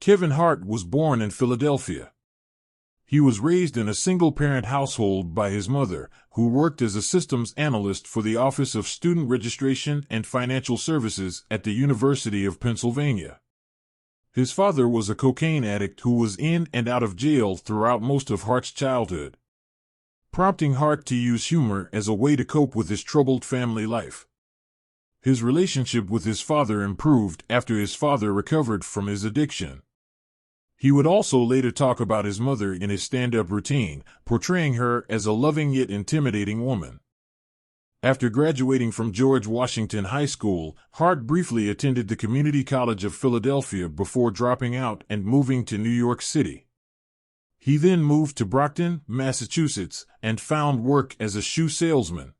Kevin Hart was born in Philadelphia. He was raised in a single-parent household by his mother, who worked as a systems analyst for the Office of Student Registration and Financial Services at the University of Pennsylvania. His father was a cocaine addict who was in and out of jail throughout most of Hart's childhood, prompting Hart to use humor as a way to cope with his troubled family life. His relationship with his father improved after his father recovered from his addiction. He would also later talk about his mother in his stand-up routine, portraying her as a loving yet intimidating woman. After graduating from George Washington High School, Hart briefly attended the Community College of Philadelphia before dropping out and moving to New York City. He then moved to Brockton, Massachusetts, and found work as a shoe salesman.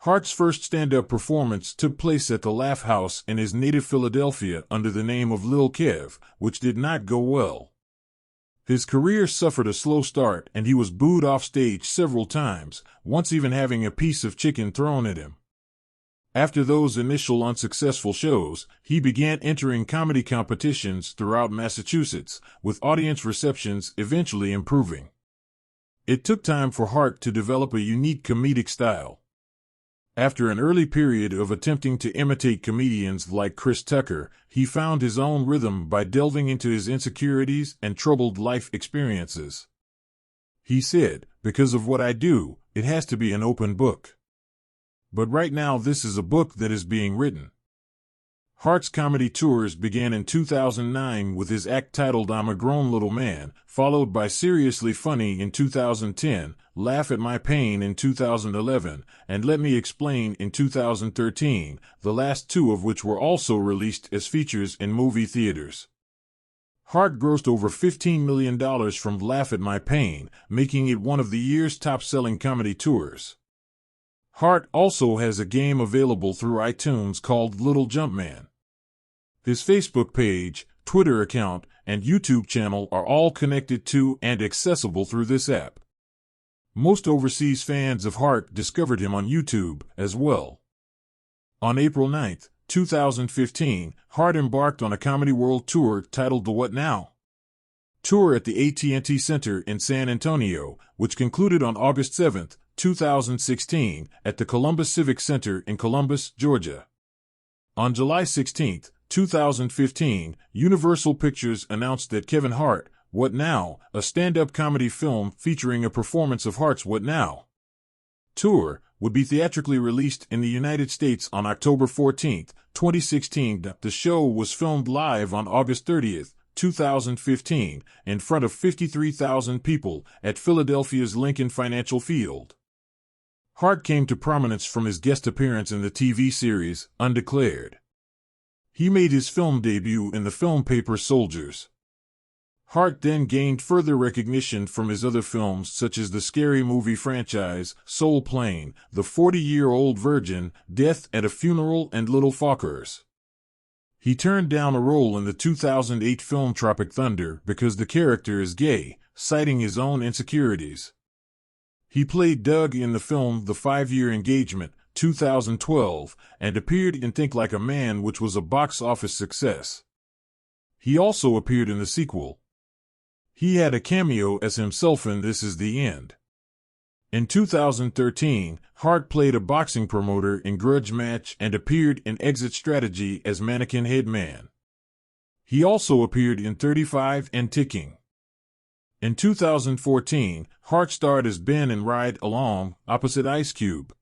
Hart's first stand-up performance took place at the Laugh House in his native Philadelphia under the name of Lil Kev, which did not go well. His career suffered a slow start and he was booed off stage several times, once even having a piece of chicken thrown at him. After those initial unsuccessful shows, he began entering comedy competitions throughout Massachusetts, with audience receptions eventually improving. It took time for Hart to develop a unique comedic style. After an early period of attempting to imitate comedians like Chris Tucker, he found his own rhythm by delving into his insecurities and troubled life experiences. He said, "Because of what I do, it has to be an open book. But right now this is a book that is being written." Hart's comedy tours began in 2009 with his act titled I'm a Grown Little Man, followed by Seriously Funny in 2010, Laugh at My Pain in 2011, and Let Me Explain in 2013, the last two of which were also released as features in movie theaters. Hart grossed over $15 million from Laugh at My Pain, making it one of the year's top-selling comedy tours. Hart also has a game available through iTunes called Little Jumpman. His Facebook page, Twitter account, and YouTube channel are all connected to and accessible through this app. Most overseas fans of Hart discovered him on YouTube as well. On April 9, 2015, Hart embarked on a Comedy World tour titled The What Now? Tour at the AT&T Center in San Antonio, which concluded on August 7, 2016, at the Columbus Civic Center in Columbus, Georgia. On July 16, 2015, Universal Pictures announced that Kevin Hart, What Now?, a stand-up comedy film featuring a performance of Hart's What Now? Tour, would be theatrically released in the United States on October 14, 2016. The show was filmed live on August 30, 2015, in front of 53,000 people at Philadelphia's Lincoln Financial Field. Hart came to prominence from his guest appearance in the TV series Undeclared. He made his film debut in the film Paper Soldiers. Hart then gained further recognition from his other films such as the Scary Movie franchise, Soul Plane, The 40-Year-Old Virgin, Death at a Funeral, and Little Fockers. He turned down a role in the 2008 film Tropic Thunder because the character is gay, citing his own insecurities. He played Doug in the film The 5-Year Engagement, 2012, and appeared in Think Like a Man, which was a box office success. He also appeared in the sequel. He had a cameo as himself in This Is the End. In 2013, Hart played a boxing promoter in Grudge Match and appeared in Exit Strategy as Mannequin Head Man. He also appeared in 35 and Ticking. In 2014, Hart starred as Ben in Ride Along, opposite Ice Cube.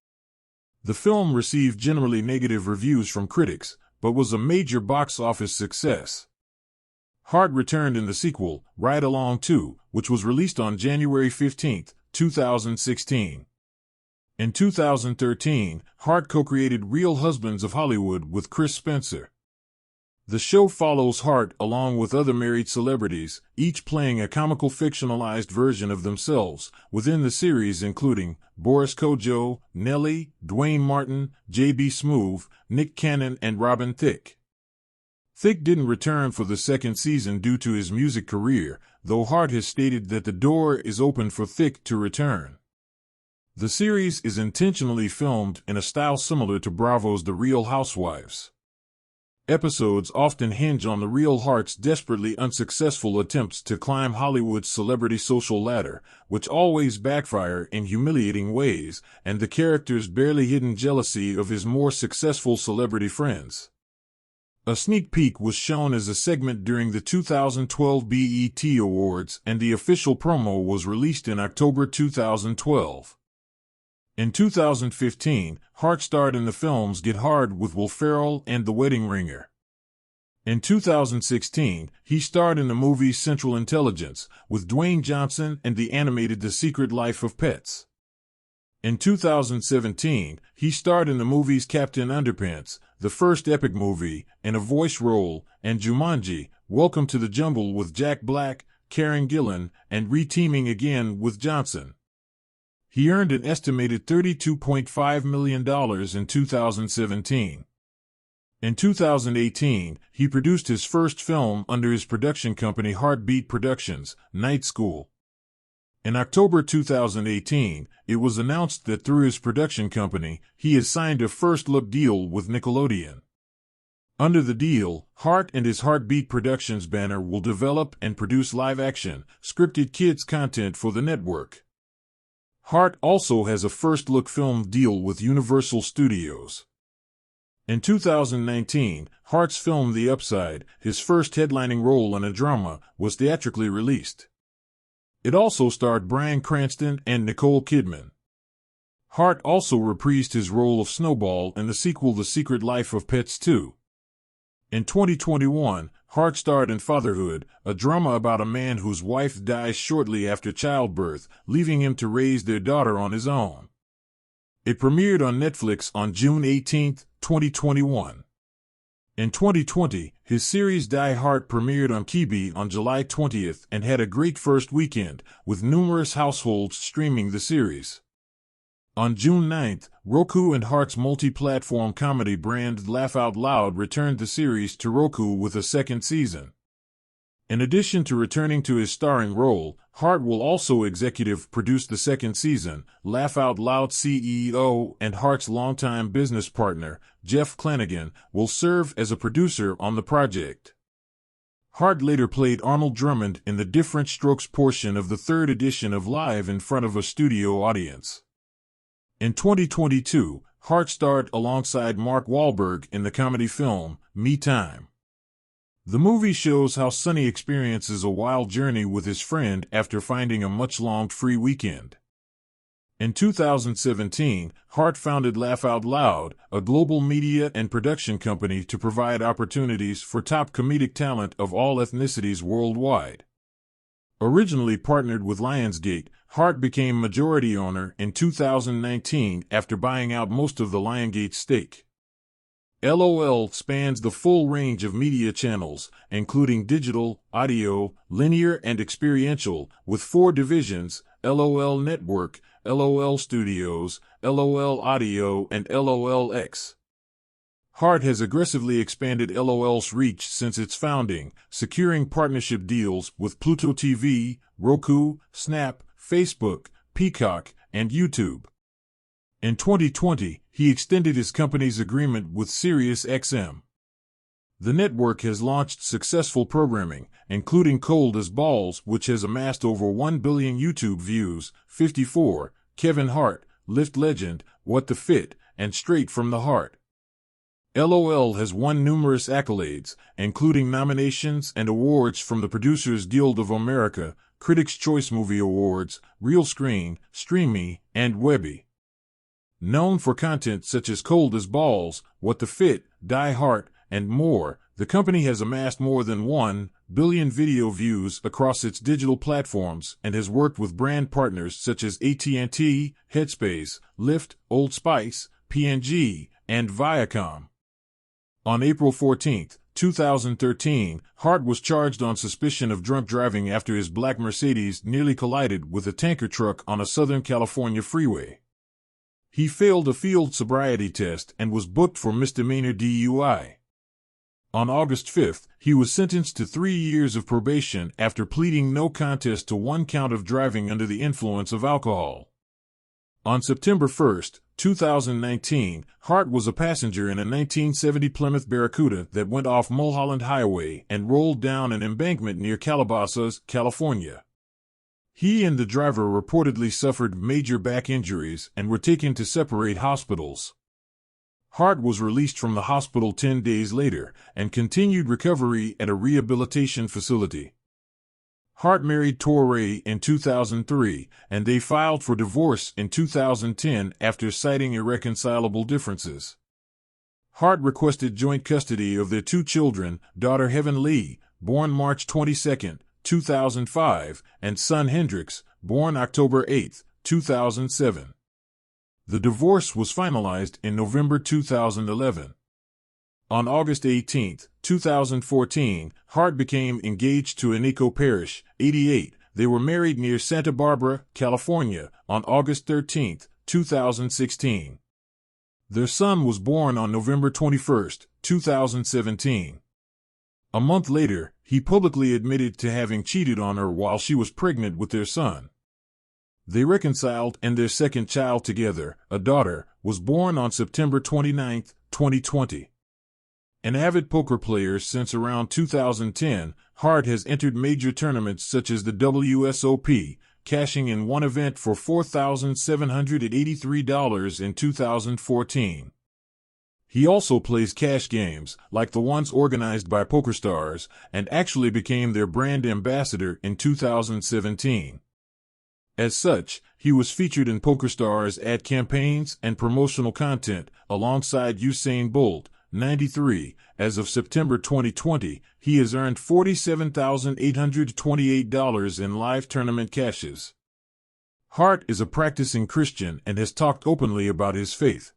The film received generally negative reviews from critics, but was a major box office success. Hart returned in the sequel, Ride Along 2, which was released on January 15, 2016. In 2013, Hart co-created Real Husbands of Hollywood with Chris Spencer. The show follows Hart along with other married celebrities, each playing a comical fictionalized version of themselves within the series, including Boris Kodjoe, Nelly, Dwayne Martin, J.B. Smoove, Nick Cannon, and Robin Thicke. Thicke didn't return for the second season due to his music career, though Hart has stated that the door is open for Thicke to return. The series is intentionally filmed in a style similar to Bravo's The Real Housewives. Episodes often hinge on the real Hart's desperately unsuccessful attempts to climb Hollywood's celebrity social ladder, which always backfire in humiliating ways, and the character's barely hidden jealousy of his more successful celebrity friends. A sneak peek was shown as a segment during the 2012 BET Awards, and the official promo was released in October 2012. In 2015, Hart starred in the films Get Hard with Will Ferrell and The Wedding Ringer. In 2016, he starred in the movies Central Intelligence with Dwayne Johnson and the animated The Secret Life of Pets. In 2017, he starred in the movies Captain Underpants, the first epic movie, in a voice role, and Jumanji, Welcome to the Jungle with Jack Black, Karen Gillan, and Re-Teaming Again with Johnson. He earned an estimated $32.5 million in 2017. In 2018, he produced his first film under his production company Heartbeat Productions, Night School. In October 2018, it was announced that through his production company, he has signed a first-look deal with Nickelodeon. Under the deal, Hart and his Heartbeat Productions banner will develop and produce live-action, scripted kids content for the network. Hart also has a first-look film deal with Universal Studios. In 2019, Hart's film The Upside, his first headlining role in a drama, was theatrically released. It also starred Bryan Cranston and Nicole Kidman. Hart also reprised his role of Snowball in the sequel The Secret Life of Pets 2. In 2021, Hart starred in Fatherhood, a drama about a man whose wife dies shortly after childbirth, leaving him to raise their daughter on his own. It premiered on Netflix on June 18, 2021. In 2020, his series Die Hart premiered on Quibi on July 20th and had a great first weekend, with numerous households streaming the series. On June 9th, Roku and Hart's multi-platform comedy brand Laugh Out Loud returned the series to Roku with a second season. In addition to returning to his starring role, Hart will also executive produce the second season. Laugh Out Loud CEO and Hart's longtime business partner, Jeff Flanagan, will serve as a producer on the project. Hart later played Arnold Drummond in the Different Strokes portion of the third edition of Live in front of a studio audience. In 2022, Hart starred alongside Mark Wahlberg in the comedy film, Me Time. The movie shows how Sonny experiences a wild journey with his friend after finding a much-longed free weekend. In 2017, Hart founded Laugh Out Loud, a global media and production company to provide opportunities for top comedic talent of all ethnicities worldwide. Originally partnered with Lionsgate, Hart became majority owner in 2019 after buying out most of the Lionsgate stake. LOL spans the full range of media channels, including digital, audio, linear, and experiential, with 4 divisions: LOL Network, LOL Studios, LOL Audio, and LOLX. Hart has aggressively expanded LOL's reach since its founding, securing partnership deals with Pluto TV, Roku, Snap, Facebook, Peacock, and YouTube. In 2020, he extended his company's agreement with SiriusXM. The network has launched successful programming, including Cold as Balls, which has amassed over 1 billion YouTube views, 54, Kevin Hart, Lift Legend, What the Fit, and Straight from the Heart. LOL has won numerous accolades, including nominations and awards from the Producers Guild of America, Critics' Choice Movie Awards, Real Screen, Streamy, and Webby. Known for content such as Cold as Balls, What the Fit, Die Hart, and more, the company has amassed more than 1 billion video views across its digital platforms and has worked with brand partners such as AT&T, Headspace, Lyft, Old Spice, P&G, and Viacom. On April 14, 2013, Hart was charged on suspicion of drunk driving after his black Mercedes nearly collided with a tanker truck on a Southern California freeway. He failed a field sobriety test and was booked for misdemeanor DUI. On August 5, he was sentenced to 3 years of probation after pleading no contest to 1 count of driving under the influence of alcohol. On September 1, 2019, Hart was a passenger in a 1970 Plymouth Barracuda that went off Mulholland Highway and rolled down an embankment near Calabasas, California. He and the driver reportedly suffered major back injuries and were taken to separate hospitals. Hart was released from the hospital 10 days later and continued recovery at a rehabilitation facility. Hart married Torrey in 2003, and they filed for divorce in 2010 after citing irreconcilable differences. Hart requested joint custody of their two children, daughter Heaven Lee, born March 22, 2005, and son Hendrix, born October 8, 2007. The divorce was finalized in November 2011. On August 18, 2014, Hart became engaged to Eniko Parrish, 88. They were married near Santa Barbara, California, on August 13, 2016. Their son was born on November 21, 2017. A month later, he publicly admitted to having cheated on her while she was pregnant with their son. They reconciled, and their second child together, a daughter, was born on September 29, 2020. An avid poker player since around 2010, Hart has entered major tournaments such as the WSOP, cashing in one event for $4,783 in 2014. He also plays cash games, like the ones organized by PokerStars, and actually became their brand ambassador in 2017. As such, he was featured in PokerStars ad campaigns and promotional content, alongside Usain Bolt, 93. As of September 2020, he has earned $47,828 in live tournament cashes. Hart is a practicing Christian and has talked openly about his faith.